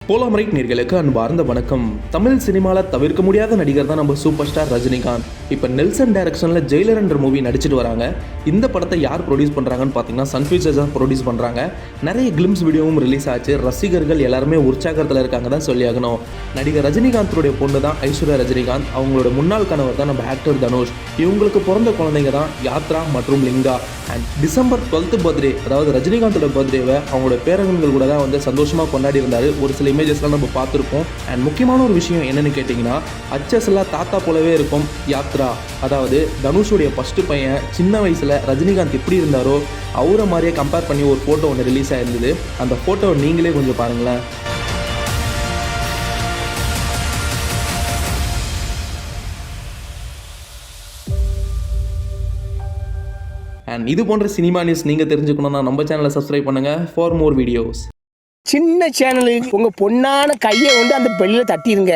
போலாம் ரைட் நேர்களுக்கு அன்பார்ந்த வணக்கம். தமிழ் சினிமாவில் தவிர்க்க முடியாத நடிகர் தான் நம்ம சூப்பர் ஸ்டார் ரஜினிகாந்த். இப்போ நெல்சன் டைரக்ஷனில் ஜெயிலர் என்ற மூவி நடிச்சிட்டு வராங்க. இந்த படத்தை யார் ப்ரொடியூஸ் பண்ணுறாங்கன்னு பார்த்தீங்கன்னா சன் பிக்சர்ஸ் தான் ப்ரொடியூஸ் பண்ணுறாங்க. நிறைய கிளிம்ஸ் வீடியோவும் ரிலீஸ் ஆச்சு. ரசிகர்கள் எல்லாருமே உற்சாகத்தில் இருக்காங்க தான் சொல்லியாகணும். நடிகர் ரஜினிகாந்தோடைய பொண்ணு தான் ஐஸ்வர்யா ரஜினிகாந்த். அவங்களோட முன்னாள் கணவர் தான் நம்ம ஆக்டர் தனுஷ். இவங்களுக்கு பிறந்த குழந்தைங்க தான் யாத்ரா மற்றும் Lingaa. And December 12th birthday, அதாவது ரஜினிகாந்தோட பர்த்டேவை அவங்களோட பேரன்கள் கூட தான் சந்தோஷமாக கொண்டாடி இருந்தார். ஒரு சில இமேஜஸ்லாம் நம்ம பார்த்துருப்போம். அண்ட் முக்கியமான ஒரு விஷயம் என்னென்னு கேட்டிங்கன்னா, அச்சஸ்லாம் தாத்தா போலவே இருக்கும் யாத்ரா. அதாவது தனுஷுடைய ஃபஸ்ட்டு பையன் சின்ன வயசில் ரஜினிகாந்த் எப்படி இருந்தாரோ அவரை மாதிரியே கம்பேர் பண்ணி ஒரு ஃபோட்டோ ஒன்று ரிலீஸ் ஆகிருந்தது. அந்த ஃபோட்டோவை நீங்களே கொஞ்சம் பாருங்களேன். அண்ட் இது போன்ற சினிமா நியூஸ் நீங்கள் தெரிஞ்சுக்கணும்னா நம்ம சேனலை சப்ஸ்கிரைப் பண்ணுங்கள் ஃபார் மோர் வீடியோஸ். சின்ன சேனலுக்கு உங்கள் பொண்ணான கையை வந்து அந்த பெல்லில் தட்டிடுங்க.